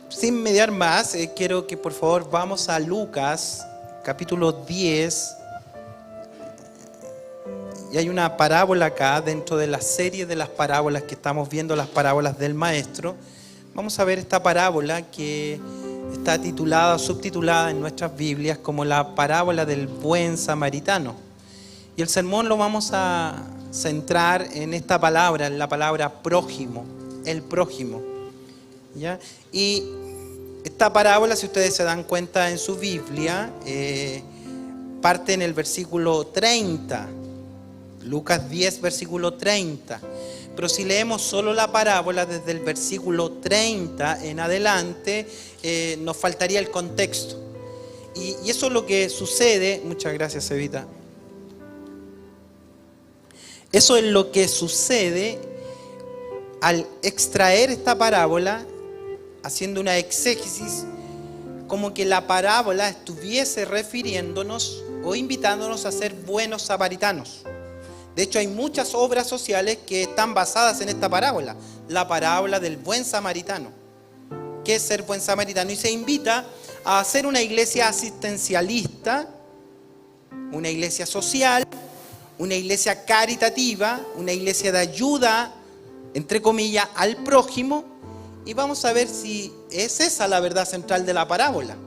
sin mediar más, quiero que por favor vamos a Lucas, capítulo 10. Y hay una parábola acá dentro de la serie de las parábolas que estamos viendo, las parábolas del Maestro. Vamos a ver esta parábola que está titulada o subtitulada en nuestras Biblias como la parábola del buen samaritano. Y el sermón lo vamos a centrar en esta palabra, en la palabra prójimo, el prójimo, ¿ya? Y esta parábola, si ustedes se dan cuenta en su Biblia, parte en el versículo 30, Lucas 10, versículo 30. Pero si leemos solo la parábola desde el versículo 30 en adelante, nos faltaría el contexto. Y eso es lo que sucede. Muchas gracias, Evita. Eso es lo que sucede al extraer esta parábola, haciendo una exégesis, como que la parábola estuviese refiriéndonos o invitándonos a ser buenos samaritanos. De hecho, hay muchas obras sociales que están basadas en esta parábola, la parábola del buen samaritano. ¿Qué es ser buen samaritano? Y se invita a hacer una iglesia asistencialista, una iglesia social, una iglesia caritativa, una iglesia de ayuda, entre comillas, al prójimo. Y vamos a ver si es esa la verdad central de la parábola.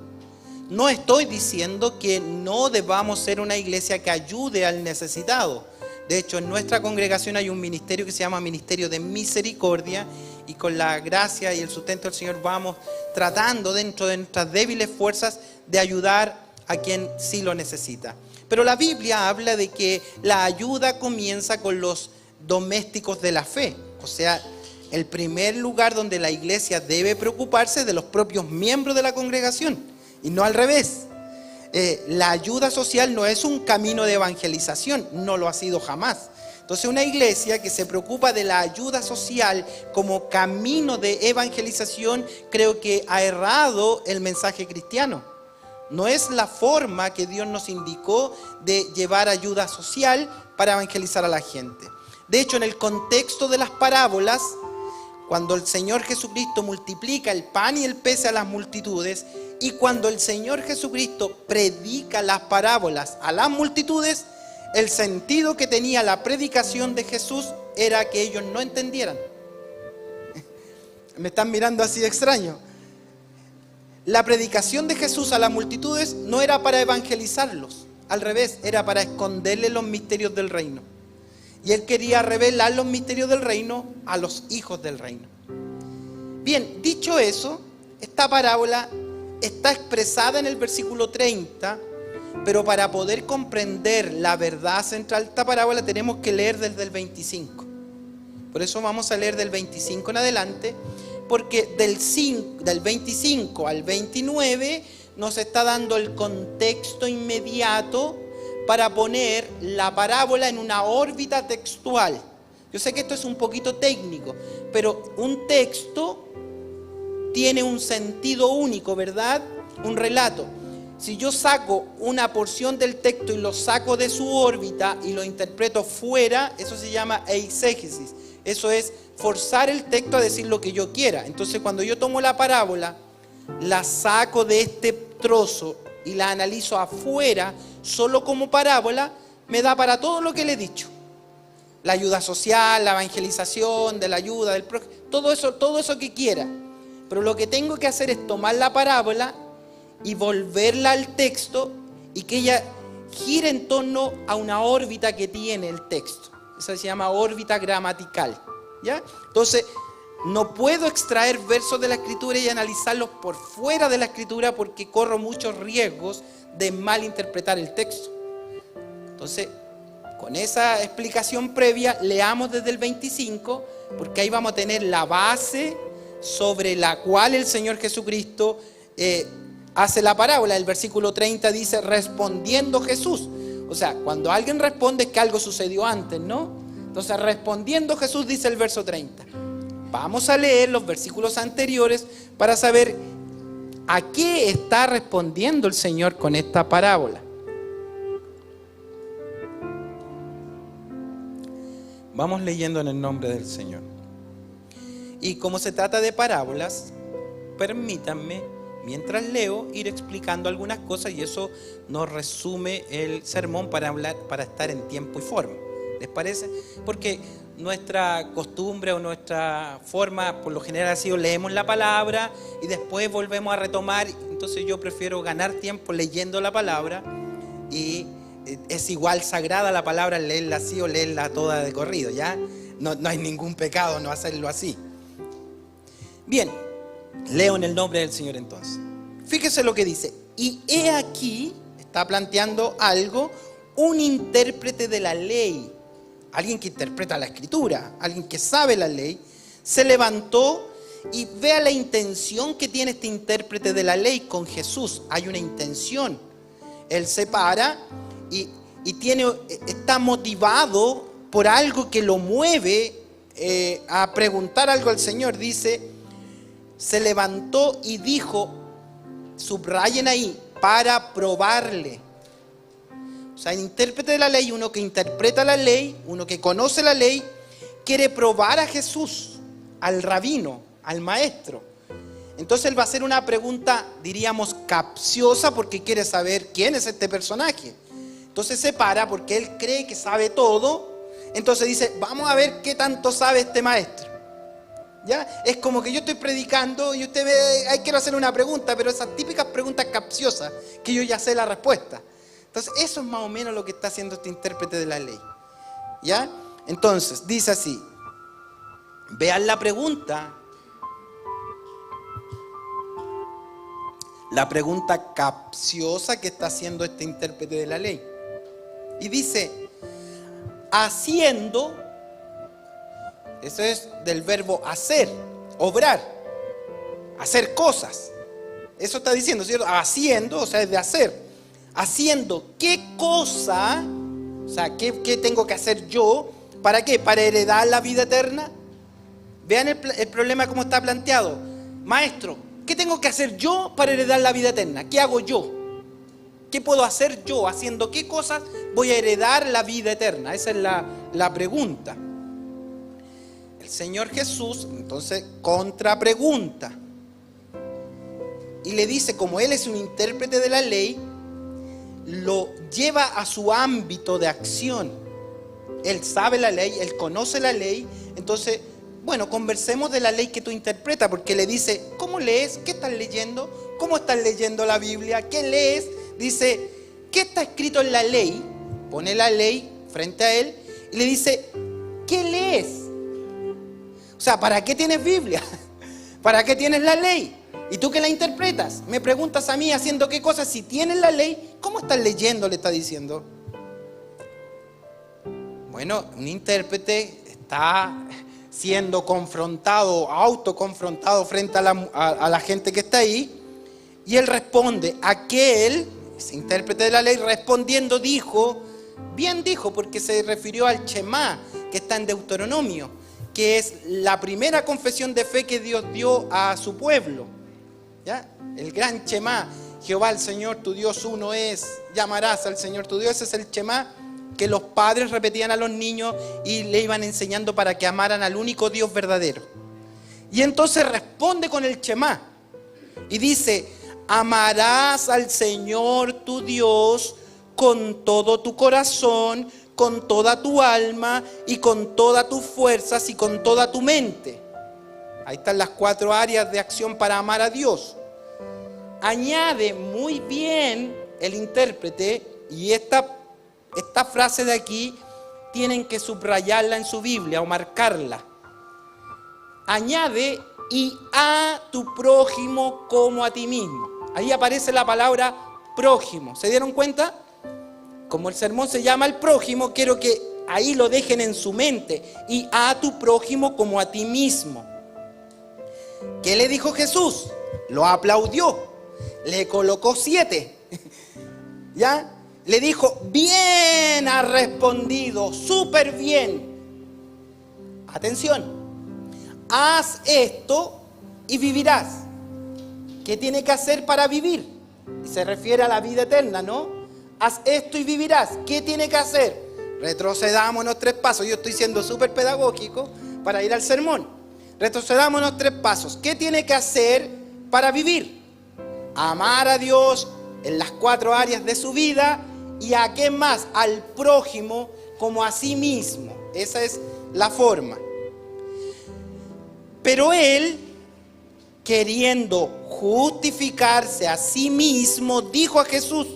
No estoy diciendo que no debamos ser una iglesia que ayude al necesitado. De hecho, en nuestra congregación hay un ministerio que se llama Ministerio de Misericordia, y con la gracia y el sustento del Señor vamos tratando dentro de nuestras débiles fuerzas de ayudar a quien sí lo necesita. Pero la Biblia habla de que la ayuda comienza con los domésticos de la fe. O sea, el primer lugar donde la iglesia debe preocuparse es de los propios miembros de la congregación, y no al revés. La ayuda social no es un camino de evangelización, no lo ha sido jamás. Entonces, una iglesia que se preocupa de la ayuda social como camino de evangelización, creo que ha errado el mensaje cristiano. No es la forma que Dios nos indicó de llevar ayuda social para evangelizar a la gente. De hecho, en el contexto de las parábolas, cuando el Señor Jesucristo multiplica el pan y el pez a las multitudes, y cuando el Señor Jesucristo predica las parábolas a las multitudes, el sentido que tenía la predicación de Jesús era que ellos no entendieran. Me están mirando así de extraño. La predicación de Jesús a las multitudes no era para evangelizarlos, al revés, era para esconderles los misterios del reino. Y Él quería revelar los misterios del reino a los hijos del reino. Bien, dicho eso, esta parábola está expresada en el versículo 30, pero para poder comprender la verdad central de esta parábola tenemos que leer desde el 25. Por eso vamos a leer del 25 en adelante, porque del 25 al 29 nos está dando el contexto inmediato para poner la parábola en una órbita textual. Yo sé que esto es un poquito técnico, pero un texto tiene un sentido único, ¿verdad? Un relato. Si yo saco una porción del texto y lo saco de su órbita y lo interpreto fuera, eso se llama eisegesis. Eso es forzar el texto a decir lo que yo quiera. Entonces, cuando yo tomo la parábola, la saco de este trozo y la analizo afuera, solo como parábola, me da para todo lo que le he dicho. La ayuda social, la evangelización, de la ayuda, del prójimo, todo eso que quiera. Pero lo que tengo que hacer es tomar la parábola y volverla al texto y que ella gire en torno a una órbita que tiene el texto. Esa se llama órbita gramatical, ¿ya? Entonces, no puedo extraer versos de la Escritura y analizarlos por fuera de la Escritura porque corro muchos riesgos de malinterpretar el texto. Entonces, con esa explicación previa, leamos desde el 25, porque ahí vamos a tener la base sobre la cual el Señor Jesucristo hace la parábola. El versículo 30 dice, respondiendo Jesús. O sea, cuando alguien responde es que algo sucedió antes, ¿no? Entonces, respondiendo Jesús, dice el verso 30. Vamos a leer los versículos anteriores para saber a qué está respondiendo el Señor con esta parábola. Vamos leyendo en el nombre del Señor. Y como se trata de parábolas, permítanme, mientras leo, ir explicando algunas cosas y eso nos resume el sermón para hablar, para estar en tiempo y forma. ¿Les parece? Porque nuestra costumbre o nuestra forma por lo general ha sido leemos la palabra y después volvemos a retomar. Entonces yo prefiero ganar tiempo leyendo la palabra, y es igual sagrada la palabra leerla así o leerla toda de corrido, ¿ya? No hay ningún pecado no hacerlo así. Bien, leo en el nombre del Señor entonces. Fíjese lo que dice. Y he aquí, está planteando algo, un intérprete de la ley, alguien que interpreta la escritura, alguien que sabe la ley, se levantó y vea la intención que tiene este intérprete de la ley con Jesús. Hay una intención. Él se para y está motivado por algo que lo mueve a preguntar algo al Señor. Dice, se levantó y dijo, subrayen ahí, para probarle. O sea, el intérprete de la ley, uno que interpreta la ley, uno que conoce la ley, quiere probar a Jesús, al rabino, al maestro. Entonces él va a hacer una pregunta, diríamos, capciosa, porque quiere saber quién es este personaje. Entonces se para porque él cree que sabe todo. Entonces dice, vamos a ver qué tanto sabe este maestro. ¿Ya? Es como que yo estoy predicando y usted ve, quiero hacer una pregunta, pero esas típicas preguntas capciosas que yo ya sé la respuesta. Entonces eso es más o menos lo que está haciendo este intérprete de la ley. ¿Ya? Entonces dice así, vean la pregunta capciosa que está haciendo este intérprete de la ley. Y dice, haciendo, eso es del verbo hacer, obrar, hacer cosas. Eso está diciendo, ¿cierto? Haciendo, o sea, es de hacer. Haciendo, ¿qué cosa? O sea, ¿qué tengo que hacer yo? ¿Para qué? ¿Para heredar la vida eterna? Vean el problema como está planteado. Maestro, ¿qué tengo que hacer yo para heredar la vida eterna? ¿Qué hago yo? ¿Qué puedo hacer yo? ¿Haciendo qué cosas voy a heredar la vida eterna? Esa es la pregunta. El Señor Jesús, entonces, contrapregunta. Y le dice, como Él es un intérprete de la ley, lo lleva a su ámbito de acción. Él sabe la ley, Él conoce la ley. Entonces, bueno, conversemos de la ley que tú interpretas, porque le dice, ¿cómo lees? ¿Qué estás leyendo? ¿Cómo estás leyendo la Biblia? ¿Qué lees? Dice, ¿qué está escrito en la ley? Pone la ley frente a él y le dice, ¿qué lees? O sea, ¿para qué tienes Biblia? ¿Para qué tienes la ley? ¿Y tú qué la interpretas? Me preguntas a mí, ¿haciendo qué cosas? Si tienes la ley, ¿cómo estás leyendo? Le está diciendo. Bueno, un intérprete está siendo confrontado, autoconfrontado frente a la gente que está ahí, y él responde. Aquel, ese intérprete de la ley, respondiendo dijo, bien dijo, porque se refirió al Shema, que está en Deuteronomio, que es la primera confesión de fe que Dios dio a su pueblo. ¿Ya? El gran Shema, Jehová el Señor tu Dios uno es, llamarás al Señor tu Dios. Ese es el Shema que los padres repetían a los niños y le iban enseñando para que amaran al único Dios verdadero. Y entonces responde con el Shema y dice, amarás al Señor tu Dios con todo tu corazón, con toda tu alma y con todas tus fuerzas y con toda tu mente. Ahí están las 4 áreas de acción para amar a Dios. Añade muy bien el intérprete, y esta frase de aquí tienen que subrayarla en su Biblia o marcarla. Añade, y a tu prójimo como a ti mismo. Ahí aparece la palabra prójimo. ¿Se dieron cuenta? Como el sermón se llama el prójimo, quiero que ahí lo dejen en su mente. Y a tu prójimo como a ti mismo. ¿Qué le dijo Jesús? Lo aplaudió. Le colocó 7. ¿Ya? Le dijo, bien has respondido, súper bien. Atención. Haz esto y vivirás. ¿Qué tiene que hacer para vivir? Y se refiere a la vida eterna, ¿no? Haz esto y vivirás. ¿Qué tiene que hacer? Retrocedámonos 3 pasos. Yo estoy siendo súper pedagógico para ir al sermón. Retrocedámonos 3 pasos. ¿Qué tiene que hacer para vivir. Amar a Dios en las 4 áreas de su vida y a qué más, al prójimo como a sí mismo. Esa es la forma. Pero él, queriendo justificarse a sí mismo, dijo a Jesús: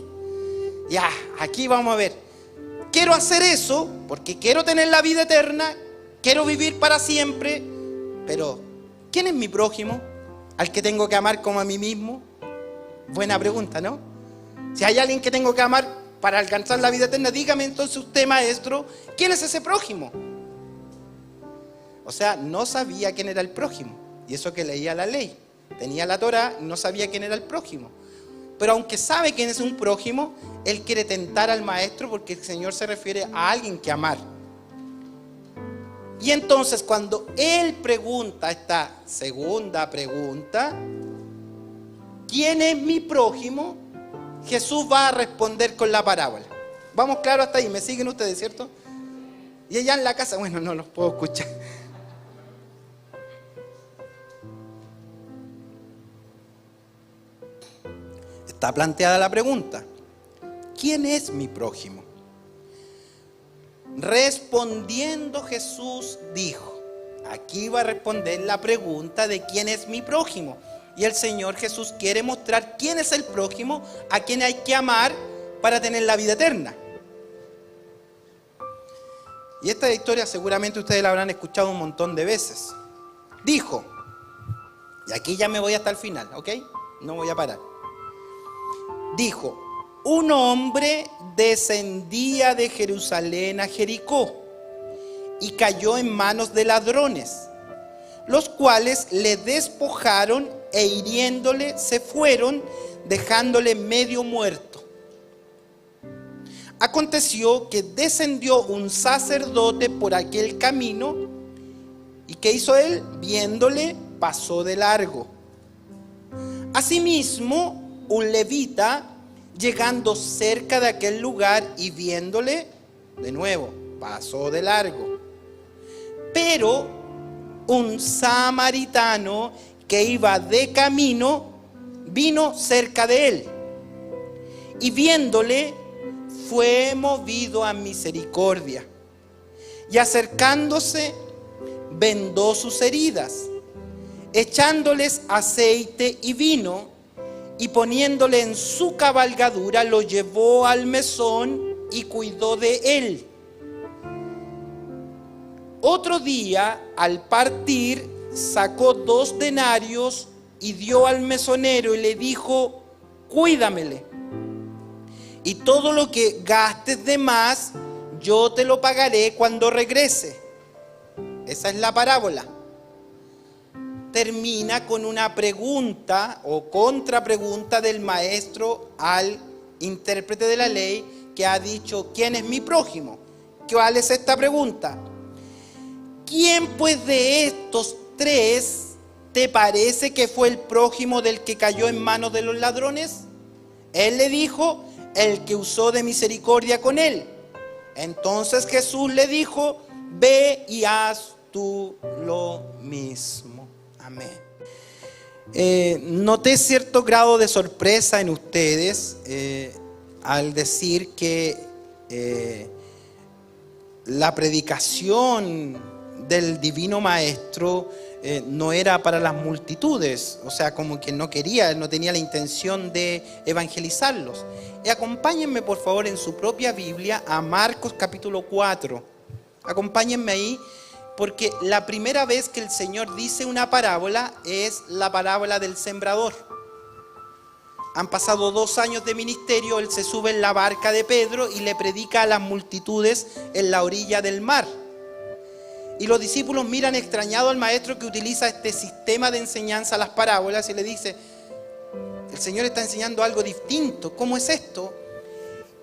ya, aquí vamos a ver, quiero hacer eso porque quiero tener la vida eterna, quiero vivir para siempre, pero ¿quién es mi prójimo? ¿Al que tengo que amar como a mí mismo? Buena pregunta, ¿no? Si hay alguien que tengo que amar para alcanzar la vida eterna, dígame entonces usted, maestro, ¿quién es ese prójimo? O sea, no sabía quién era el prójimo. Y eso que leía la ley. Tenía la Torá y no sabía quién era el prójimo. Pero aunque sabe quién es un prójimo, él quiere tentar al maestro porque el Señor se refiere a alguien que amar. Y entonces cuando él pregunta esta segunda pregunta, ¿quién es mi prójimo?, Jesús va a responder con la parábola. Vamos claro hasta ahí, me siguen ustedes, ¿cierto? Y allá en la casa, bueno, no los puedo escuchar. Está planteada la pregunta: ¿quién es mi prójimo? Respondiendo Jesús dijo, aquí va a responder la pregunta de quién es mi prójimo. Y el Señor Jesús quiere mostrar quién es el prójimo, a quien hay que amar para tener la vida eterna. Y esta historia seguramente ustedes la habrán escuchado un montón de veces. Dijo, y aquí ya me voy hasta el final, ¿ok? No voy a parar. Dijo, un hombre descendía de Jerusalén a Jericó y cayó en manos de ladrones, los cuales le despojaron e hiriéndole se fueron, dejándole medio muerto. Aconteció que descendió un sacerdote por aquel camino y ¿qué hizo él? Viéndole, pasó de largo. Asimismo, un levita, llegando cerca de aquel lugar y viéndole, de nuevo, pasó de largo. Pero un samaritano que iba de camino, vino cerca de él, y viéndole, fue movido a misericordia, y acercándose, vendó sus heridas, echándoles aceite y vino, y poniéndole en su cabalgadura, lo llevó al mesón y cuidó de él. Otro día, al partir, sacó 2 denarios y dio al mesonero y le dijo, cuídamele, y todo lo que gastes de más, yo te lo pagaré cuando regrese. Esa es la parábola. Termina con una pregunta o contrapregunta del maestro al intérprete de la ley que ha dicho, ¿quién es mi prójimo? ¿Cuál es esta pregunta? ¿Quién pues de estos 3 te parece que fue el prójimo del que cayó en manos de los ladrones? Él le dijo, el que usó de misericordia con él. Entonces Jesús le dijo, ve y haz tú lo mismo. Amén. Noté cierto grado de sorpresa en ustedes al decir que la predicación del Divino Maestro no era para las multitudes, o sea, como que no tenía la intención de evangelizarlos. Y acompáñenme por favor en su propia Biblia a Marcos capítulo 4. Acompáñenme ahí, porque la primera vez que el Señor dice una parábola es la parábola del sembrador. Han pasado 2 años de ministerio, él se sube en la barca de Pedro y le predica a las multitudes en la orilla del mar. Y los discípulos miran extrañado al maestro que utiliza este sistema de enseñanza a las parábolas y le dice, el Señor está enseñando algo distinto, ¿cómo es esto?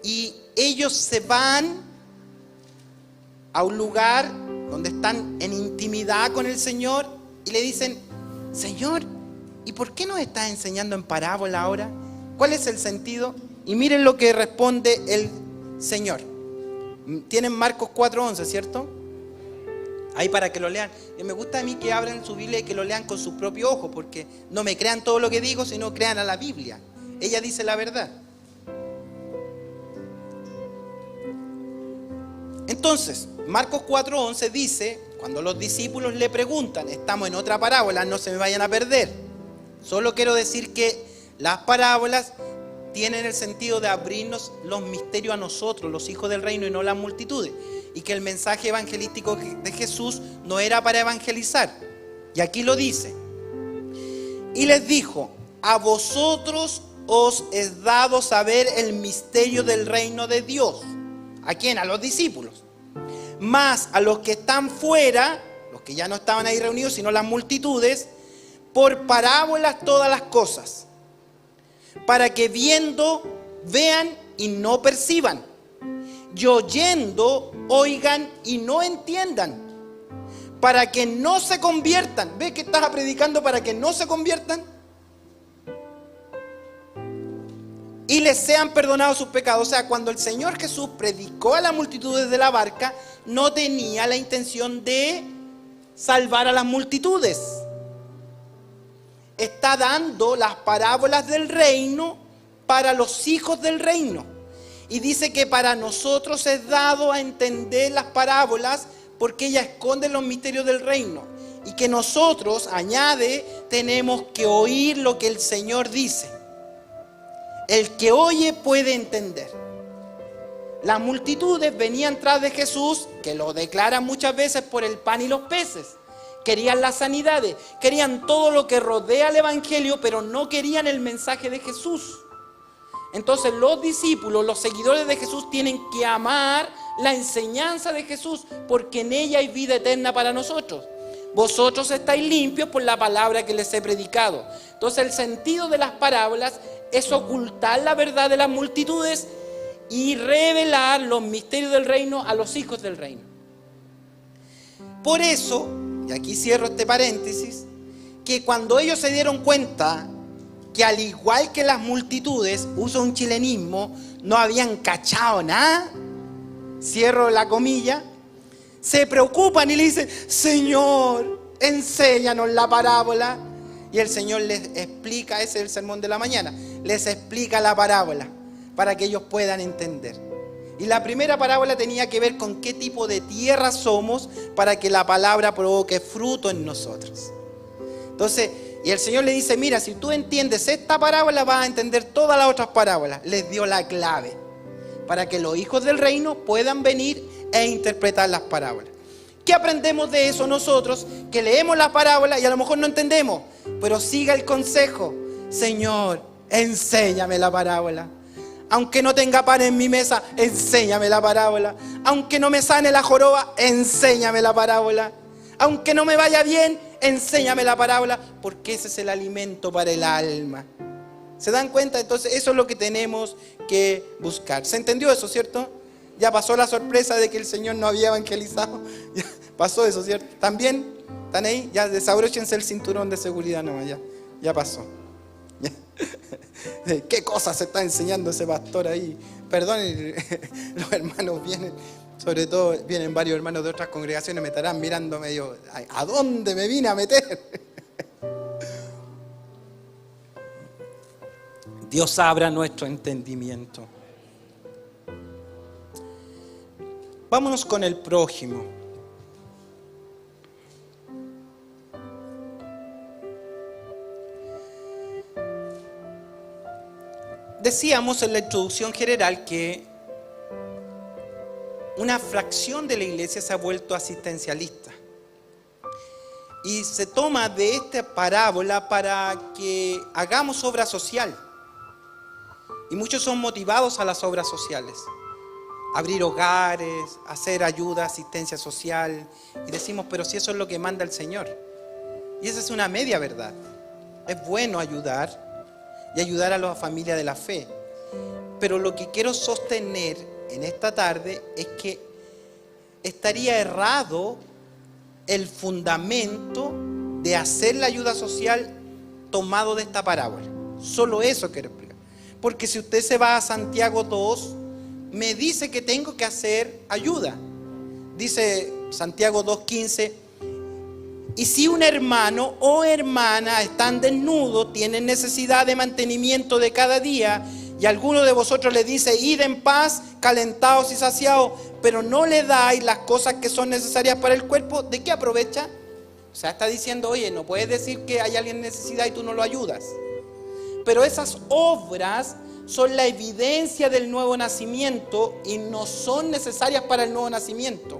Y ellos se van a un lugar donde están en intimidad con el Señor y le dicen, Señor, ¿y por qué nos estás enseñando en parábola ahora? ¿Cuál es el sentido? Y miren lo que responde el Señor. Tienen Marcos 4:11, ¿cierto? Ahí para que lo lean. Y me gusta a mí que abran su Biblia y que lo lean con sus propios ojos, porque no me crean todo lo que digo, sino crean a la Biblia. Ella dice la verdad. Entonces, Marcos 4:11 dice, cuando los discípulos le preguntan, estamos en otra parábola, no se me vayan a perder. Solo quiero decir que las parábolas tienen el sentido de abrirnos los misterios a nosotros, los hijos del reino, y no las multitudes. Y que el mensaje evangelístico de Jesús no era para evangelizar. Y aquí lo dice. Y les dijo, a vosotros os es dado saber el misterio del reino de Dios. ¿A quién? A los discípulos. Mas a los que están fuera, los que ya no estaban ahí reunidos, sino las multitudes, por parábolas todas las cosas, para que viendo, vean y no perciban, y oyendo, oigan y no entiendan, para que no se conviertan. ¿Ves que estás predicando para que no se conviertan? Y les sean perdonados sus pecados. O sea, cuando el Señor Jesús predicó a la multitud desde la barca, no tenía la intención de salvar a las multitudes. Está dando las parábolas del reino para los hijos del reino. Y dice que para nosotros es dado a entender las parábolas porque ellas esconden los misterios del reino. Y que nosotros, añade, tenemos que oír lo que el Señor dice. El que oye puede entender. Las multitudes venían tras de Jesús, que lo declaran muchas veces por el pan y los peces. Querían las sanidades, querían todo lo que rodea al evangelio, pero no querían el mensaje de Jesús. Entonces los discípulos, los seguidores de Jesús, tienen que amar la enseñanza de Jesús, porque en ella hay vida eterna para nosotros. Vosotros estáis limpios por la palabra que les he predicado. Entonces el sentido de las parábolas es ocultar la verdad de las multitudes y revelar los misterios del reino a los hijos del reino. Por eso, y aquí cierro este paréntesis, que cuando ellos se dieron cuenta que al igual que las multitudes, uso un chilenismo, no habían cachado nada, cierro la comilla, se preocupan y le dicen, Señor, enséñanos la parábola. Y el Señor les explica, ese es el sermón de la mañana, les explica la parábola para que ellos puedan entender. Y la primera parábola tenía que ver con qué tipo de tierra somos para que la palabra provoque fruto en nosotros. Entonces, y el Señor le dice, mira, si tú entiendes esta parábola, vas a entender todas las otras parábolas. Les dio la clave para que los hijos del reino puedan venir e interpretar las parábolas. ¿Qué aprendemos de eso nosotros? Que leemos la parábola y a lo mejor no entendemos, pero siga el consejo. Señor, enséñame la parábola. Aunque no tenga pan en mi mesa, enséñame la parábola. Aunque no me sane la joroba, enséñame la parábola. Aunque no me vaya bien, enséñame la parábola, porque ese es el alimento para el alma. ¿Se dan cuenta? Entonces eso es lo que tenemos que buscar. ¿Se entendió eso, cierto? Ya pasó la sorpresa de que el Señor no había evangelizado. Ya pasó eso, ¿cierto? ¿También? ¿Están ahí? Ya desabróchense el cinturón de seguridad nomás, ya pasó. Ya. ¿Qué cosas se está enseñando ese pastor ahí? Perdón, los hermanos vienen, sobre todo vienen varios hermanos de otras congregaciones, me estarán mirando medio, ¿a dónde me vine a meter? Dios abra nuestro entendimiento. Vámonos con el prójimo. Decíamos en la introducción general que una fracción de la iglesia se ha vuelto asistencialista. Y se toma de esta parábola para que hagamos obra social. Y muchos son motivados a las obras sociales. Abrir hogares, hacer ayuda, asistencia social. Y decimos, pero si eso es lo que manda el Señor. Y esa es una media verdad. Es bueno ayudar y ayudar a las familias de la fe. Pero lo que quiero sostener en esta tarde es que estaría errado el fundamento de hacer la ayuda social tomado de esta parábola. Solo eso quiero explicar. Porque si usted se va a Santiago 2, me dice que tengo que hacer ayuda. Dice Santiago 2:15. Y si un hermano o hermana están desnudos, tienen necesidad de mantenimiento de cada día, y alguno de vosotros le dice, id en paz, calentados y saciados, pero no le dais las cosas que son necesarias para el cuerpo, ¿de qué aprovecha? O sea, está diciendo, oye, no puedes decir que hay alguien en necesidad y tú no lo ayudas. Pero esas obras son la evidencia del nuevo nacimiento y no son necesarias para el nuevo nacimiento.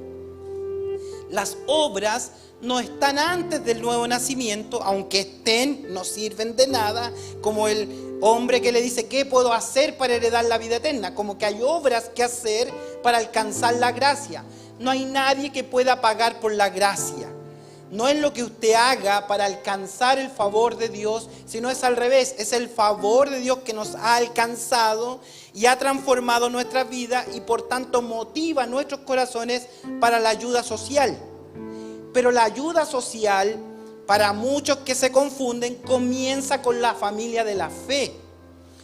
Las obras no están antes del nuevo nacimiento, aunque estén, no sirven de nada, como el hombre que le dice, ¿qué puedo hacer para heredar la vida eterna? Como que hay obras que hacer para alcanzar la gracia. No hay nadie que pueda pagar por la gracia. No es lo que usted haga para alcanzar el favor de Dios, sino es al revés, es el favor de Dios que nos ha alcanzado y ha transformado nuestra vida y por tanto motiva nuestros corazones para la ayuda social. Pero la ayuda social, para muchos que se confunden, comienza con la familia de la fe.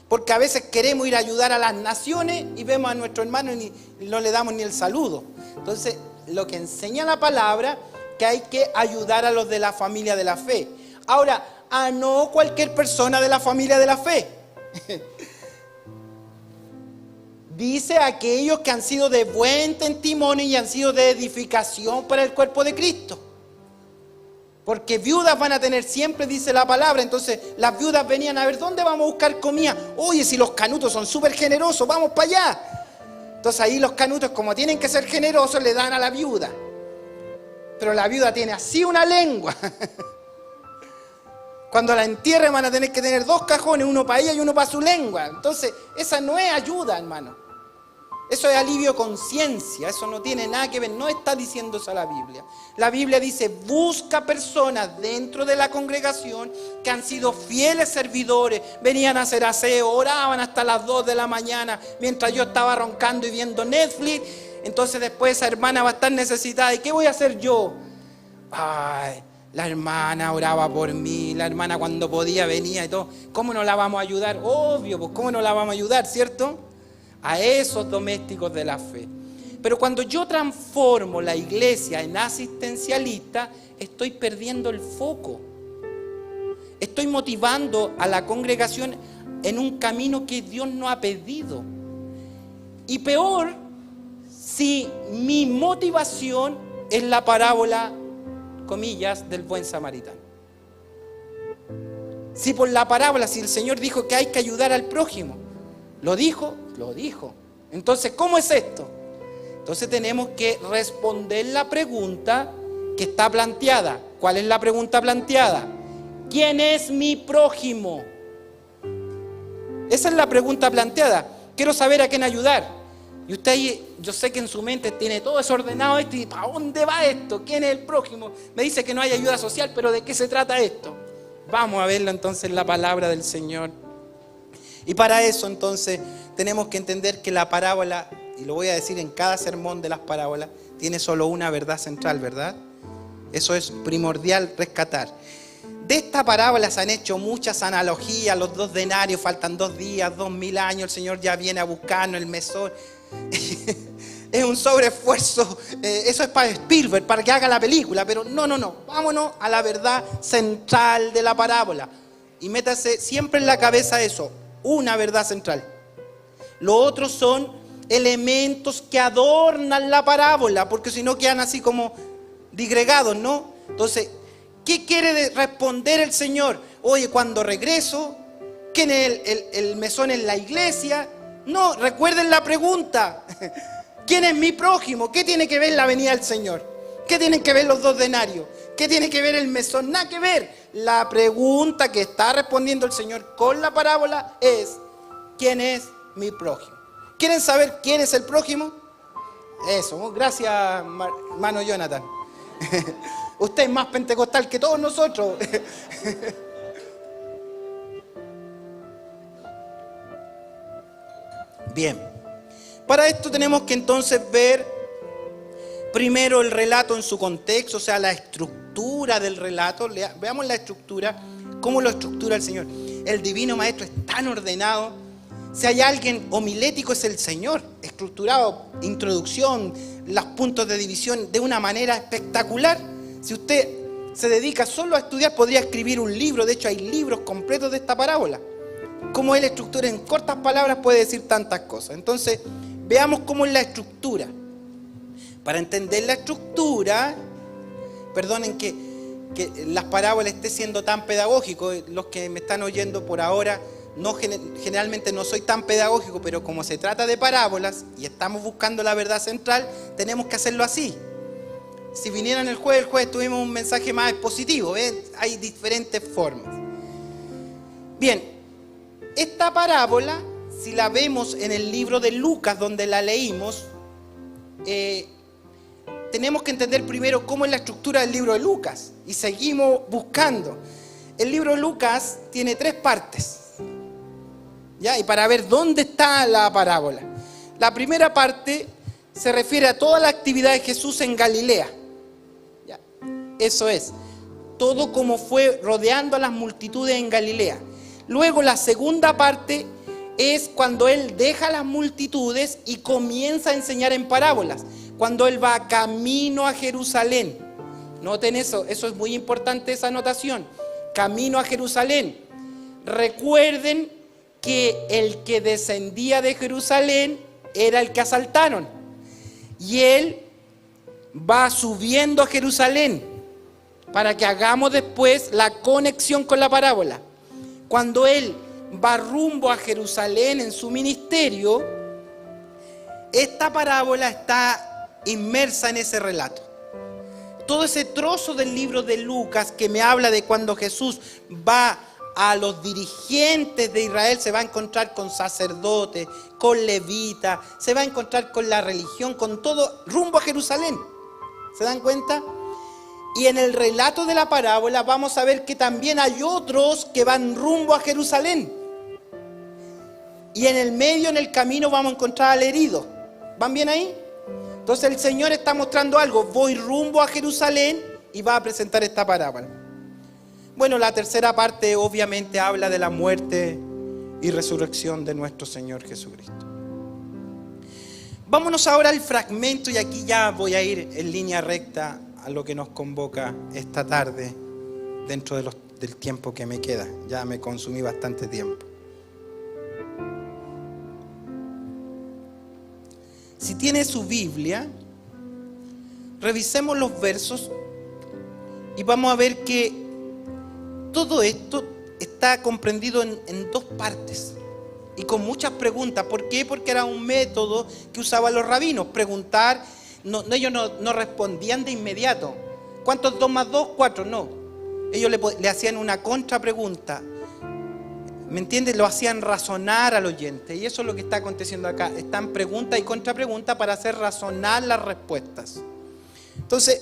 Porque a veces queremos ir a ayudar a las naciones y vemos a nuestro hermano y no le damos ni el saludo. Entonces, lo que enseña la palabra, que hay que ayudar a los de la familia de la fe. Ahora, a no cualquier persona de la familia de la fe. Dice aquellos que han sido de buen testimonio y han sido de edificación para el cuerpo de Cristo. Porque viudas van a tener siempre, dice la palabra. Entonces las viudas venían a ver, ¿dónde vamos a buscar comida? Oye, si los canutos son súper generosos, vamos para allá. Entonces ahí los canutos, como tienen que ser generosos, le dan a la viuda. Pero la viuda tiene así una lengua. Cuando la entierren van a tener que tener 2 cajones, uno para ella y uno para su lengua. Entonces esa no es ayuda, hermano. Eso es alivio conciencia, eso no tiene nada que ver, no está diciendo eso la Biblia. La Biblia dice, busca personas dentro de la congregación que han sido fieles servidores, venían a hacer aseo, oraban hasta las 2 de la mañana, mientras yo estaba roncando y viendo Netflix. Entonces después esa hermana va a estar necesitada, ¿y qué voy a hacer yo? Ay, la hermana oraba por mí, la hermana cuando podía venía y todo. ¿Cómo no la vamos a ayudar? Obvio, pues ¿cómo no la vamos a ayudar, cierto? A esos domésticos de la fe. Pero cuando yo transformo la iglesia en asistencialista, estoy perdiendo el foco. Estoy motivando a la congregación en un camino que Dios no ha pedido. Y peor, si mi motivación es la parábola, comillas, del buen samaritano. Si por la parábola, si el Señor dijo que hay que ayudar al prójimo, ¿lo dijo? Lo dijo. Entonces, ¿cómo es esto? Entonces tenemos que responder la pregunta que está planteada. ¿Cuál es la pregunta planteada? ¿Quién es mi prójimo? Esa es la pregunta planteada. Quiero saber a quién ayudar. Y usted ahí, yo sé que en su mente tiene todo desordenado esto y ¿para dónde va esto? ¿Quién es el prójimo? Me dice que no hay ayuda social, pero ¿de qué se trata esto? Vamos a verlo entonces en la palabra del Señor. Y para eso entonces tenemos que entender que la parábola, y lo voy a decir en cada sermón de las parábolas, tiene solo una verdad central, ¿verdad? Eso es primordial rescatar. De esta parábola se han hecho muchas analogías, los 2 denarios, faltan 2 días, 2000 años, el Señor ya viene a buscarnos, el mesón. Es un sobreesfuerzo, eso es para Spielberg, para que haga la película, pero no, vámonos a la verdad central de la parábola. Y métase siempre en la cabeza eso, una verdad central. Lo otro son elementos que adornan la parábola, porque si no quedan así como digregados, ¿no? Entonces, ¿qué quiere responder el Señor? Oye, cuando regreso, ¿quién es el mesón en la iglesia? No, recuerden la pregunta. ¿Quién es mi prójimo? ¿Qué tiene que ver la venida del Señor? ¿Qué tienen que ver los 2 denarios? ¿Qué tiene que ver el mesón? Nada que ver. La pregunta que está respondiendo el Señor con la parábola es, ¿quién es mi prójimo? ¿Quieren saber quién es el prójimo? Eso, gracias, hermano Jonathan. Usted es más pentecostal que todos nosotros. Bien, para esto tenemos que entonces ver primero el relato en su contexto, o sea, la estructura del relato. Veamos la estructura, cómo lo estructura el Señor. El divino maestro es tan ordenado. Si hay alguien homilético es el Señor, estructurado, introducción, los puntos de división de una manera espectacular. Si usted se dedica solo a estudiar, podría escribir un libro. De hecho, hay libros completos de esta parábola. Cómo él estructura en cortas palabras puede decir tantas cosas. Entonces, veamos cómo es la estructura. Para entender la estructura, perdonen que las parábolas esté siendo tan pedagógico. Los que me están oyendo por ahora, generalmente no soy tan pedagógico, pero como se trata de parábolas y estamos buscando la verdad central, tenemos que hacerlo así. Si vinieran el jueves tuvimos un mensaje más expositivo, hay diferentes formas. Bien, esta parábola, si la vemos en el libro de Lucas, donde la leímos, tenemos que entender primero cómo es la estructura del libro de Lucas, y seguimos buscando. El libro de Lucas tiene 3 partes, ¿ya? Y para ver dónde está la parábola. La primera parte se refiere a toda la actividad de Jesús en Galilea. ¿Ya? Eso es, todo como fue rodeando a las multitudes en Galilea. Luego la segunda parte es cuando Él deja a las multitudes y comienza a enseñar en parábolas. Cuando Él va camino a Jerusalén. Noten eso es muy importante, esa anotación. Camino a Jerusalén. Recuerden que el que descendía de Jerusalén era el que asaltaron. Y Él va subiendo a Jerusalén para que hagamos después la conexión con la parábola. Cuando Él va rumbo a Jerusalén en su ministerio, esta parábola está inmersa en ese relato. Todo ese trozo del libro de Lucas que me habla de cuando Jesús va a los dirigentes de Israel, se va a encontrar con sacerdotes, con levitas, se va a encontrar con la religión, con todo, rumbo a Jerusalén. ¿Se dan cuenta? Y en el relato de la parábola vamos a ver que también hay otros que van rumbo a Jerusalén. Y en el medio, en el camino, vamos a encontrar al herido. ¿Van bien ahí? Entonces el Señor está mostrando algo. Voy rumbo a Jerusalén y va a presentar esta parábola. Bueno, la tercera parte obviamente habla de la muerte y resurrección de nuestro Señor Jesucristo. Vámonos ahora al fragmento, y aquí ya voy a ir en línea recta a lo que nos convoca esta tarde dentro del tiempo que me queda. Ya me consumí bastante tiempo. Si tiene su Biblia, revisemos los versos y vamos a ver que todo esto está comprendido en 2 partes y con muchas preguntas. ¿Por qué? Porque era un método que usaban los rabinos, preguntar. Ellos no respondían de inmediato. ¿Cuántos 2 más 2? 4, no. Ellos le hacían una contrapregunta. ¿Me entiendes? Lo hacían razonar al oyente. Y eso es lo que está aconteciendo acá. Están pregunta y contrapregunta para hacer razonar las respuestas. Entonces,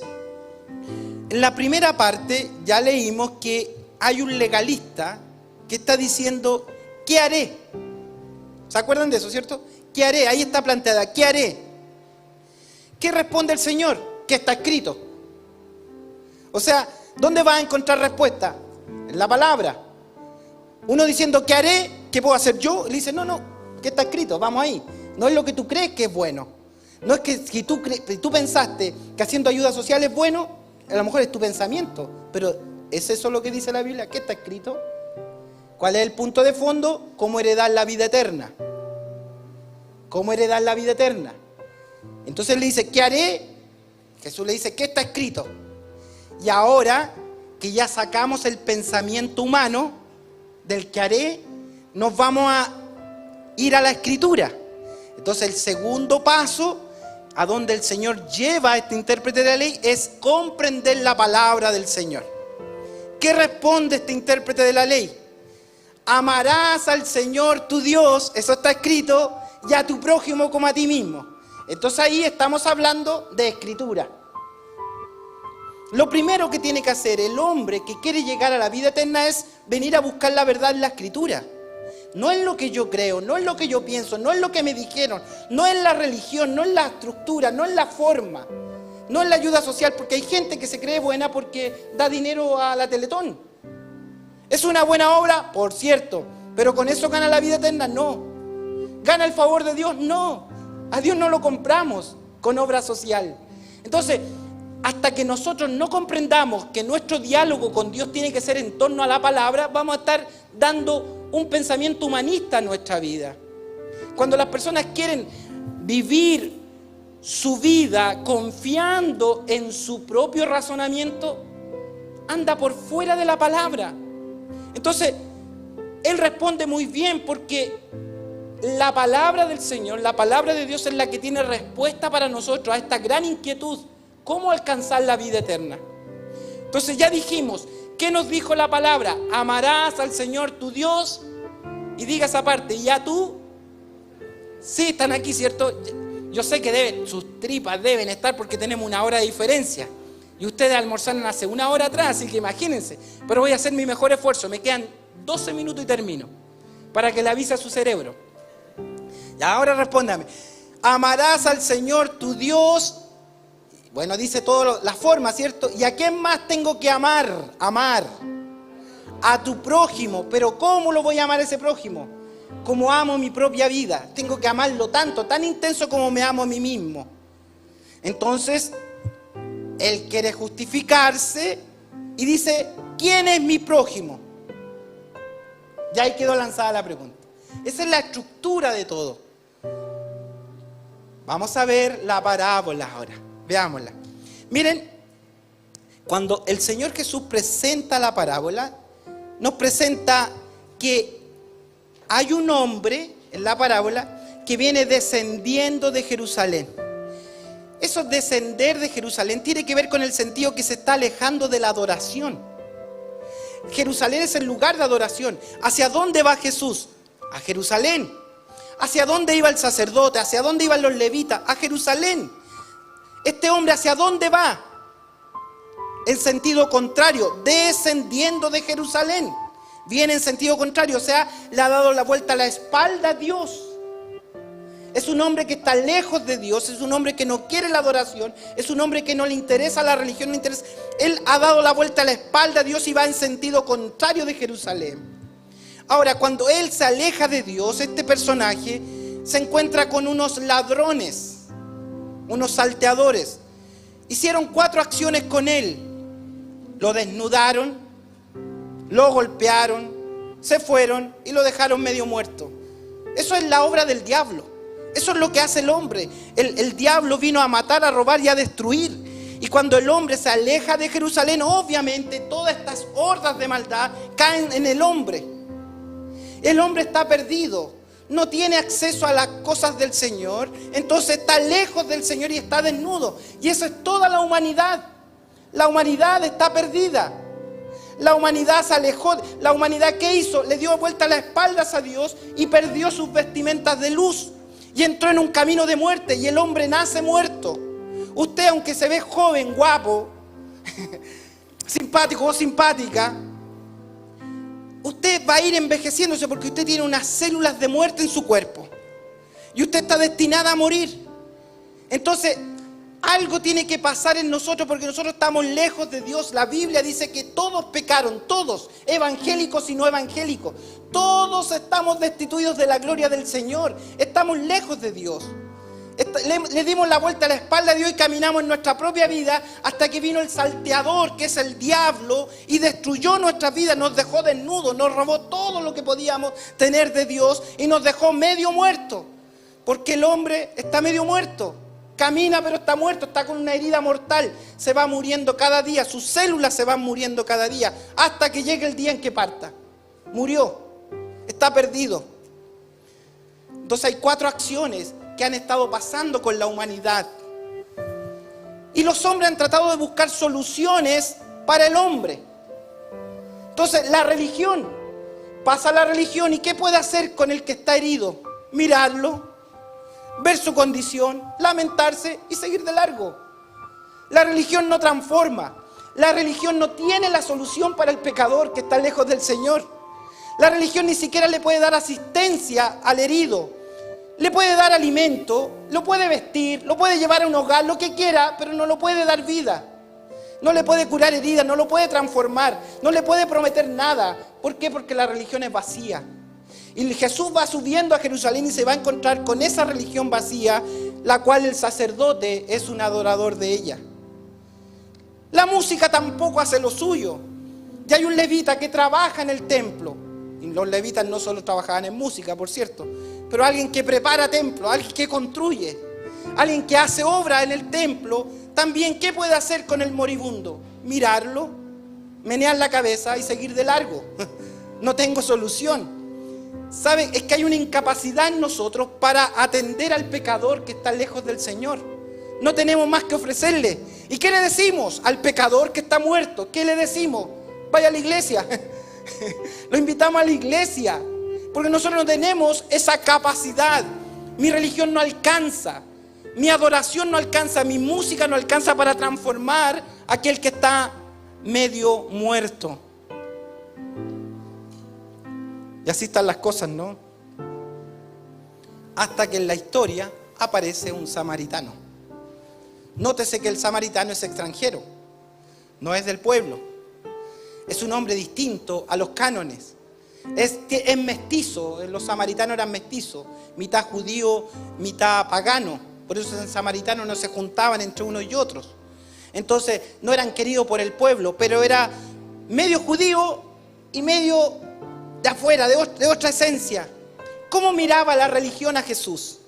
en la primera parte ya leímos que hay un legalista que está diciendo, ¿qué haré? ¿Se acuerdan de eso, cierto? ¿Qué haré? Ahí está planteada, ¿qué haré? ¿Qué responde el Señor? ¿Qué está escrito? O sea, ¿dónde va a encontrar respuesta? En la palabra. Uno diciendo, ¿qué haré? ¿Qué puedo hacer yo? Y le dice, no, ¿qué está escrito? Vamos ahí. No es lo que tú crees que es bueno. No es que si tú pensaste que haciendo ayuda social es bueno, a lo mejor es tu pensamiento. Pero ¿es eso lo que dice la Biblia? ¿Qué está escrito? ¿Cuál es el punto de fondo? ¿Cómo heredar la vida eterna? ¿Cómo heredar la vida eterna? Entonces le dice, ¿qué haré? Jesús le dice, ¿qué está escrito? Y ahora que ya sacamos el pensamiento humano del que haré, nos vamos a ir a la Escritura. Entonces el segundo paso, a donde el Señor lleva a este intérprete de la ley, es comprender la palabra del Señor. ¿Qué responde este intérprete de la ley? Amarás al Señor tu Dios, eso está escrito, y a tu prójimo como a ti mismo. Entonces ahí estamos hablando de Escritura. Lo primero que tiene que hacer el hombre que quiere llegar a la vida eterna es venir a buscar la verdad en la Escritura. No es lo que yo creo, no es lo que yo pienso, no es lo que me dijeron, no es la religión, no es la estructura, no es la forma, no es la ayuda social, porque hay gente que se cree buena porque da dinero a la Teletón. ¿Es una buena obra? Por cierto, pero ¿con eso gana la vida eterna? No. ¿Gana el favor de Dios? No. A Dios no lo compramos con obra social. Entonces, hasta que nosotros no comprendamos que nuestro diálogo con Dios tiene que ser en torno a la palabra, vamos a estar dando un pensamiento humanista a nuestra vida. Cuando las personas quieren vivir su vida confiando en su propio razonamiento, anda por fuera de la palabra. Entonces, él responde muy bien porque la palabra del Señor, la palabra de Dios es la que tiene respuesta para nosotros a esta gran inquietud. ¿Cómo alcanzar la vida eterna? Entonces ya dijimos, ¿qué nos dijo la palabra? Amarás al Señor tu Dios. Y diga esa parte, ¿ya tú? Sí, están aquí, ¿cierto? Yo sé que sus tripas deben estar porque tenemos una hora de diferencia. Y ustedes almorzaron hace una hora atrás, así que imagínense. Pero voy a hacer mi mejor esfuerzo. Me quedan 12 minutos y termino. Para que le avise a su cerebro. Y ahora respóndame. Amarás al Señor tu Dios. Bueno, dice toda la forma, ¿cierto? ¿Y a quién más tengo que amar? Amar a tu prójimo. Pero ¿cómo lo voy a amar a ese prójimo? Como amo mi propia vida. Tengo que amarlo tanto, tan intenso como me amo a mí mismo. Entonces, él quiere justificarse y dice, ¿quién es mi prójimo? Ya ahí quedó lanzada la pregunta. Esa es la estructura de todo. Vamos a ver la parábola ahora. Veámosla. Miren, cuando el Señor Jesús presenta la parábola, nos presenta que hay un hombre en la parábola que viene descendiendo de Jerusalén. Eso descender de Jerusalén tiene que ver con el sentido que se está alejando de la adoración. Jerusalén es el lugar de adoración. ¿Hacia dónde va Jesús? A Jerusalén. ¿Hacia dónde iba el sacerdote? ¿Hacia dónde iban los levitas? A Jerusalén. Este hombre, ¿hacia dónde va? En sentido contrario, descendiendo de Jerusalén. Viene en sentido contrario, o sea, le ha dado la vuelta a la espalda a Dios. Es un hombre que está lejos de Dios, es un hombre que no quiere la adoración, es un hombre que no le interesa la religión, no le interesa. Él ha dado la vuelta a la espalda a Dios y va en sentido contrario de Jerusalén. Ahora, cuando él se aleja de Dios, este personaje se encuentra con unos ladrones, unos salteadores. Hicieron 4 acciones con él. Lo desnudaron, lo golpearon, se fueron y lo dejaron medio muerto. Eso es la obra del diablo. Eso es lo que hace el hombre. El diablo vino a matar, a robar y a destruir. Y cuando el hombre se aleja de Jerusalén, obviamente todas estas hordas de maldad caen en el hombre. El hombre está perdido, no tiene acceso a las cosas del Señor, entonces está lejos del Señor y está desnudo. Y eso es toda la humanidad. La humanidad está perdida. La humanidad se alejó. La humanidad, ¿qué hizo? Le dio vuelta las espaldas a Dios y perdió sus vestimentas de luz. Y entró en un camino de muerte y el hombre nace muerto. Usted, aunque se ve joven, guapo, simpático o simpática, usted va a ir envejeciéndose porque usted tiene unas células de muerte en su cuerpo. Y usted está destinada a morir. Entonces, algo tiene que pasar en nosotros porque nosotros estamos lejos de Dios. La Biblia dice que todos pecaron, todos, evangélicos y no evangélicos. Todos estamos destituidos de la gloria del Señor. Estamos lejos de Dios. Le dimos la vuelta a la espalda a Dios y caminamos en nuestra propia vida hasta que vino el salteador, que es el diablo, y destruyó nuestra vida, nos dejó desnudos, nos robó todo lo que podíamos tener de Dios y nos dejó medio muertos. Porque el hombre está medio muerto. Camina pero está muerto, está con una herida mortal. Se va muriendo cada día, sus células se van muriendo cada día hasta que llegue el día en que parta. Murió, está perdido. Entonces hay 4 acciones que han estado pasando con la humanidad. Y los hombres han tratado de buscar soluciones para el hombre. Entonces la religión, pasa la religión y ¿qué puede hacer con el que está herido? Mirarlo, ver su condición, lamentarse y seguir de largo. La religión no transforma. La religión no tiene la solución para el pecador que está lejos del Señor. La religión ni siquiera le puede dar asistencia al herido. Le puede dar alimento, lo puede vestir, lo puede llevar a un hogar, lo que quiera, pero no lo puede dar vida. No le puede curar heridas, no lo puede transformar, no le puede prometer nada. ¿Por qué? Porque la religión es vacía. Y Jesús va subiendo a Jerusalén y se va a encontrar con esa religión vacía, la cual el sacerdote es un adorador de ella. La música tampoco hace lo suyo. Y hay un levita que trabaja en el templo. Y los levitas no solo trabajaban en música, por cierto, pero alguien que prepara templo, alguien que construye, alguien que hace obra en el templo, también, ¿qué puede hacer con el moribundo? Mirarlo, menear la cabeza y seguir de largo. No tengo solución. ¿Saben? Es que hay una incapacidad en nosotros para atender al pecador que está lejos del Señor. No tenemos más que ofrecerle. ¿Y qué le decimos al pecador que está muerto? ¿Qué le decimos? Vaya a la iglesia. Lo invitamos a la iglesia, porque nosotros no tenemos esa capacidad. Mi religión no alcanza, mi adoración no alcanza, mi música no alcanza para transformar a aquel que está medio muerto. Y así están las cosas, ¿no? Hasta que en la historia aparece un samaritano. Nótese que el samaritano es extranjero, no es del pueblo. Es un hombre distinto a los cánones. Es mestizo, los samaritanos eran mestizos, mitad judío, mitad pagano. Por eso los samaritanos no se juntaban entre unos y otros. Entonces no eran queridos por el pueblo, pero era medio judío y medio de afuera, de otra esencia. ¿Cómo miraba la religión a Jesús?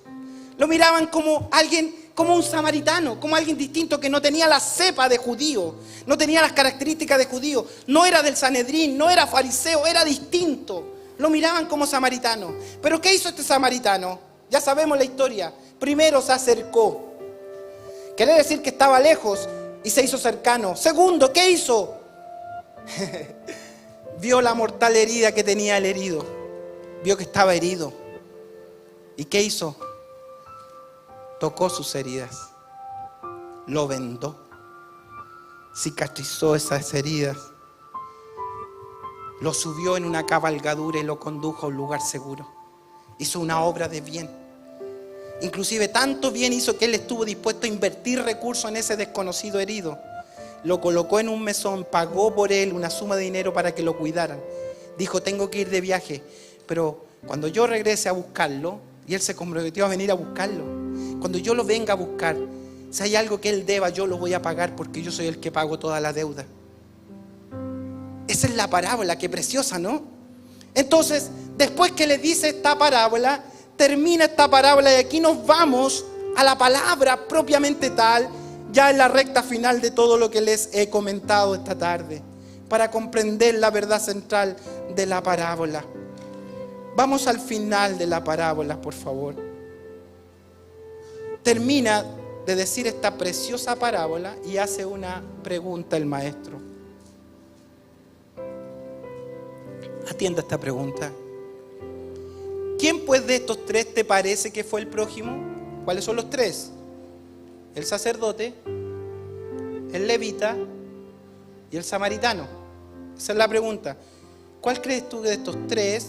Lo miraban como alguien, como un samaritano, como alguien distinto que no tenía la cepa de judío, no tenía las características de judío, no era del Sanedrín, no era fariseo, era distinto. Lo miraban como samaritano. ¿Pero qué hizo este samaritano? Ya sabemos la historia. Primero se acercó. Quiere decir que estaba lejos y se hizo cercano. Segundo, ¿qué hizo? Vio la mortal herida que tenía el herido. Vio que estaba herido. ¿Y qué hizo? Tocó sus heridas, lo vendó, cicatrizó esas heridas, lo subió en una cabalgadura y lo condujo a un lugar seguro. Hizo una obra de bien. Inclusive tanto bien hizo que él estuvo dispuesto a invertir recursos en ese desconocido herido. Lo colocó en un mesón, pagó por él una suma de dinero para que lo cuidaran. Dijo, tengo que ir de viaje, pero cuando yo regrese a buscarlo, y él se comprometió a venir a buscarlo. Cuando yo lo venga a buscar, si hay algo que él deba, yo lo voy a pagar porque yo soy el que pago toda la deuda. Esa es la parábola, qué preciosa, ¿no? Entonces, después que le dice esta parábola, termina esta parábola y aquí nos vamos a la palabra propiamente tal, ya en la recta final de todo lo que les he comentado esta tarde, para comprender la verdad central de la parábola. Vamos al final de la parábola, por favor. Termina de decir esta preciosa parábola y hace una pregunta el maestro. Atienda esta pregunta. ¿Quién pues de estos tres te parece que fue el prójimo? ¿Cuáles son los tres? El sacerdote, el levita y el samaritano. Esa es la pregunta. ¿Cuál crees tú de estos tres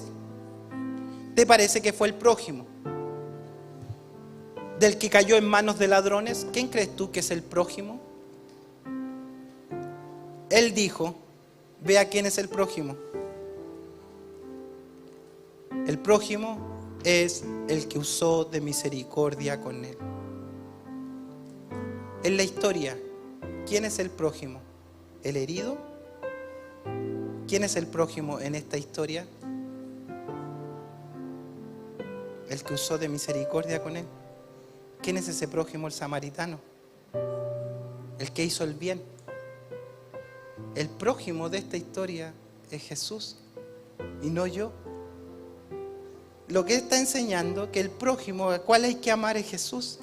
te parece que fue el prójimo? Del que cayó en manos de ladrones, ¿quién crees tú que es el prójimo? Él dijo, vea quién es el prójimo. El prójimo es el que usó de misericordia con él. En la historia, ¿quién es el prójimo? ¿El herido? ¿Quién es el prójimo en esta historia? El que usó de misericordia con él. ¿Quién es ese prójimo? El samaritano, el que hizo el bien. El prójimo de esta historia es Jesús y no yo. Lo que está enseñando que el prójimo al cual hay que amar es Jesús,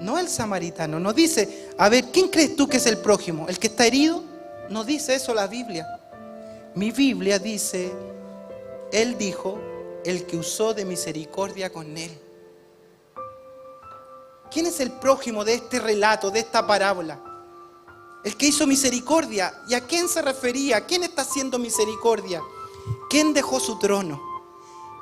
no el samaritano. No dice, a ver, ¿quién crees tú que es el prójimo? ¿El que está herido? No dice eso la Biblia. Mi Biblia dice, él dijo, el que usó de misericordia con él. ¿Quién es el prójimo de este relato, de esta parábola? El que hizo misericordia. ¿Y a quién se refería? ¿Quién está haciendo misericordia? ¿Quién dejó su trono?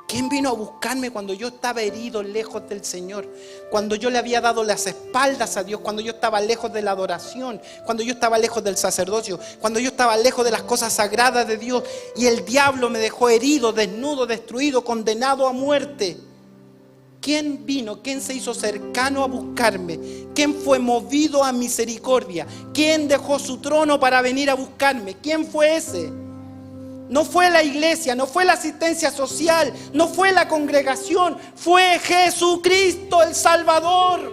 ¿Quién vino a buscarme cuando yo estaba herido, lejos del Señor? Cuando yo le había dado las espaldas a Dios, cuando yo estaba lejos de la adoración, cuando yo estaba lejos del sacerdocio, cuando yo estaba lejos de las cosas sagradas de Dios y el diablo me dejó herido, desnudo, destruido, condenado a muerte. ¿Quién vino? ¿Quién se hizo cercano a buscarme? ¿Quién fue movido a misericordia? ¿Quién dejó su trono para venir a buscarme? ¿Quién fue ese? No fue la iglesia, no fue la asistencia social, no fue la congregación, fue Jesucristo el Salvador.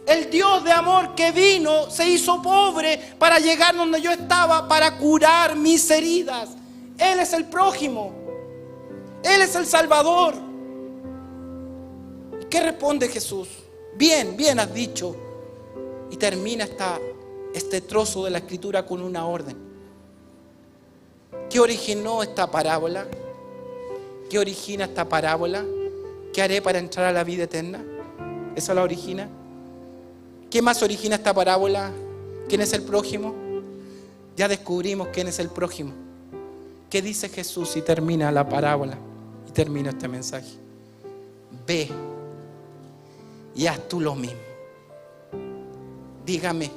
El Dios de amor que vino, se hizo pobre para llegar donde yo estaba, para curar mis heridas. Él es el prójimo. Él es el Salvador. ¿Qué responde Jesús? Bien, bien has dicho. Y termina este trozo de la Escritura con una orden. ¿Qué originó esta parábola? ¿Qué origina esta parábola? ¿Qué haré para entrar a la vida eterna? ¿Eso la origina? ¿Qué más origina esta parábola? ¿Quién es el prójimo? Ya descubrimos quién es el prójimo. ¿Qué dice Jesús y termina la parábola? Y termina este mensaje. Ve y haz tú lo mismo. Dígame,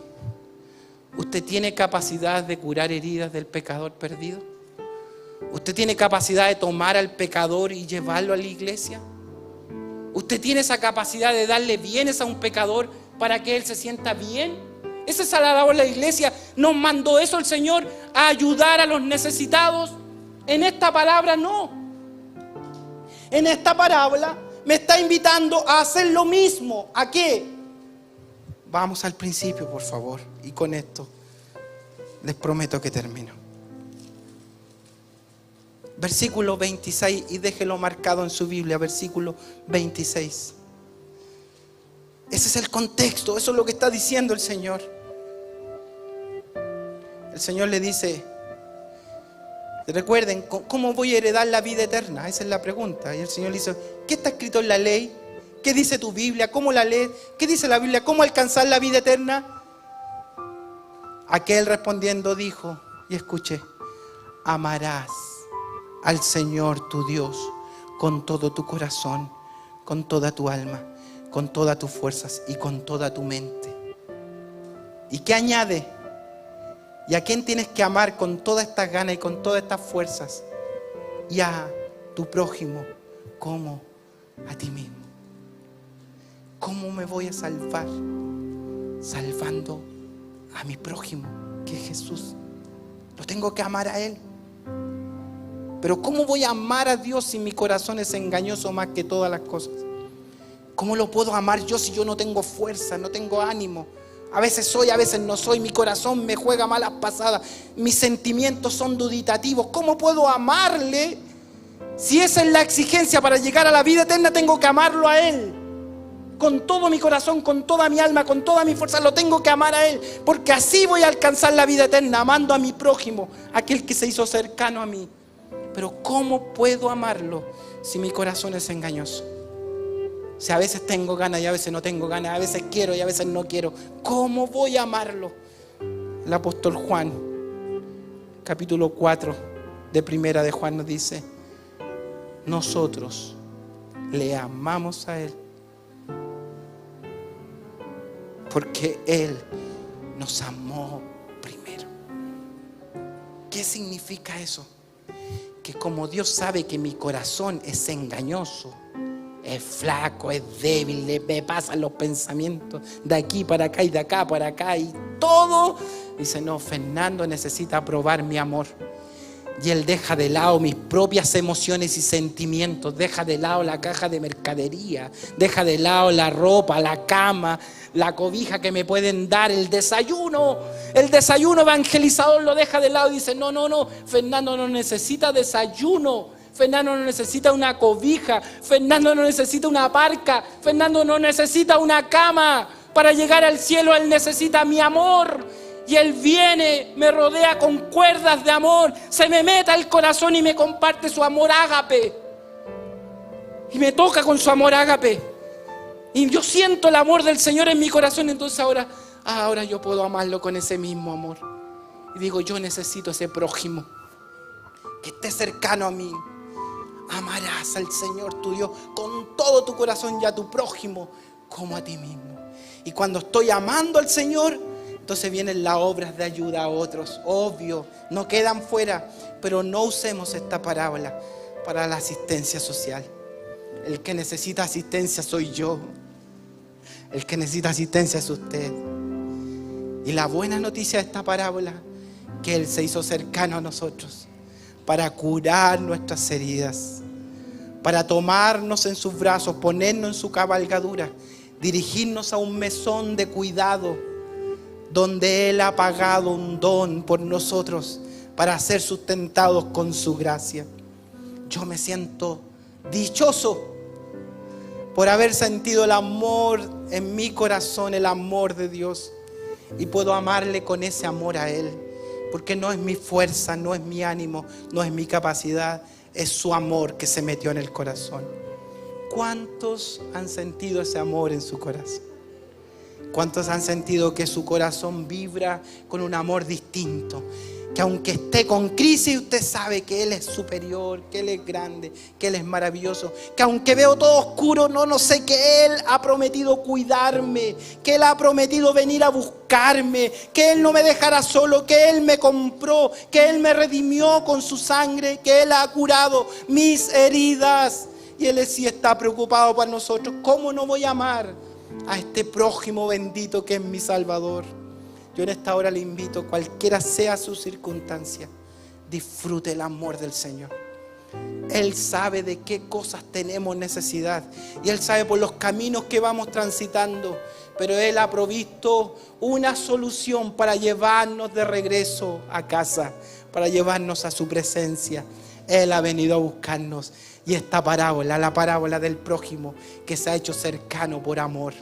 ¿usted tiene capacidad de curar heridas del pecador perdido? ¿Usted tiene capacidad de tomar al pecador y llevarlo a la iglesia? ¿Usted tiene esa capacidad de darle bienes a un pecador para que él se sienta bien? Esa es la labor de la iglesia. Nos mandó eso el Señor, a ayudar a los necesitados. En esta palabra no. En esta parábola me está invitando a hacer lo mismo. ¿A qué? Vamos al principio, por favor. Y con esto les prometo que termino. Versículo 26, y déjelo marcado en su Biblia, versículo 26. Ese es el contexto, eso es lo que está diciendo el Señor. El Señor le dice, recuerden, ¿cómo voy a heredar la vida eterna? Esa es la pregunta. Y el Señor le dice, ¿qué está escrito en la ley? ¿Qué dice tu Biblia? ¿Cómo la lees? ¿Qué dice la Biblia? ¿Cómo alcanzar la vida eterna? Aquel respondiendo dijo, y escuché, amarás al Señor tu Dios con todo tu corazón, con toda tu alma, con todas tus fuerzas y con toda tu mente. ¿Y qué añade? ¿Y a quién tienes que amar con todas estas ganas y con todas estas fuerzas? Y a tu prójimo como a ti mismo. ¿Cómo me voy a salvar? Salvando a mi prójimo, que es Jesús. Lo tengo que amar a Él. Pero ¿cómo voy a amar a Dios si mi corazón es engañoso más que todas las cosas? ¿Cómo lo puedo amar yo si yo no tengo fuerza, no tengo ánimo? A veces soy, a veces no soy. Mi corazón me juega malas pasadas. Mis sentimientos son duditativos. ¿Cómo puedo amarle? Si esa es la exigencia para llegar a la vida eterna, tengo que amarlo a Él. Con todo mi corazón, con toda mi alma, con toda mi fuerza, lo tengo que amar a Él. Porque así voy a alcanzar la vida eterna, amando a mi prójimo, aquel que se hizo cercano a mí. Pero ¿cómo puedo amarlo si mi corazón es engañoso? Si a veces tengo ganas y a veces no tengo ganas, a veces quiero y a veces no quiero. ¿Cómo voy a amarlo? El apóstol Juan, capítulo 4 de Primera de Juan nos dice, nosotros le amamos a Él porque Él nos amó primero. ¿Qué significa eso? Que como Dios sabe que mi corazón es engañoso, es flaco, es débil, me pasan los pensamientos de aquí para acá y de acá para acá y todo, dice, no, Fernando necesita probar mi amor. Y Él deja de lado mis propias emociones y sentimientos, deja de lado la caja de mercadería, deja de lado la ropa, la cama, la cobija que me pueden dar, el desayuno evangelizador lo deja de lado y dice, no, Fernando no necesita desayuno, Fernando no necesita una cobija, Fernando no necesita una parca, Fernando no necesita una cama para llegar al cielo, Él necesita mi amor. Y Él viene, me rodea con cuerdas de amor, se me mete al corazón y me comparte su amor ágape. Y me toca con su amor ágape. Y yo siento el amor del Señor en mi corazón, entonces ahora yo puedo amarlo con ese mismo amor. Y digo, yo necesito ese prójimo que esté cercano a mí. Amarás al Señor tu Dios con todo tu corazón y a tu prójimo como a ti mismo. Y cuando estoy amando al Señor, entonces vienen las obras de ayuda a otros. Obvio, no quedan fuera, pero no usemos esta parábola para la asistencia social. El que necesita asistencia soy yo. El que necesita asistencia es usted. Y la buena noticia de esta parábola, que Él se hizo cercano a nosotros para curar nuestras heridas, para tomarnos en sus brazos, ponernos en su cabalgadura, dirigirnos a un mesón de cuidado, donde Él ha pagado un don por nosotros para ser sustentados con su gracia. Yo me siento dichoso por haber sentido el amor en mi corazón, el amor de Dios, y puedo amarle con ese amor a Él, porque no es mi fuerza, no es mi ánimo, no es mi capacidad, es su amor que se metió en el corazón. ¿Cuántos han sentido ese amor en su corazón? ¿Cuántos han sentido que su corazón vibra con un amor distinto? Que aunque esté con crisis, usted sabe que Él es superior, que Él es grande, que Él es maravilloso. Que aunque veo todo oscuro, no sé que Él ha prometido cuidarme, que Él ha prometido venir a buscarme, que Él no me dejará solo, que Él me compró, que Él me redimió con su sangre, que Él ha curado mis heridas. Y Él sí está preocupado por nosotros. ¿Cómo no voy a amar a este prójimo bendito que es mi Salvador? Yo en esta hora le invito, cualquiera sea su circunstancia, disfrute el amor del Señor. Él sabe de qué cosas tenemos necesidad y Él sabe por los caminos que vamos transitando, pero Él ha provisto una solución para llevarnos de regreso a casa, para llevarnos a su presencia. Él ha venido a buscarnos y esta parábola, la parábola del prójimo que se ha hecho cercano por amor,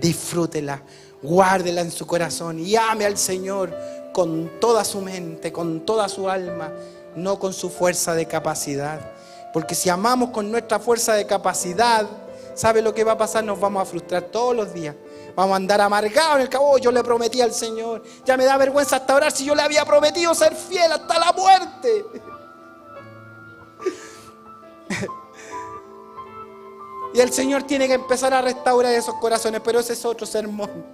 disfrútela. Guárdela en su corazón y ame al Señor con toda su mente, con toda su alma, no con su fuerza de capacidad. Porque si amamos con nuestra fuerza de capacidad, ¿sabe lo que va a pasar? Nos vamos a frustrar todos los días. Vamos a andar amargados en el cabo. Yo le prometí al Señor. Ya me da vergüenza hasta orar si yo le había prometido ser fiel hasta la muerte. Y el Señor tiene que empezar a restaurar esos corazones, pero ese es otro sermón.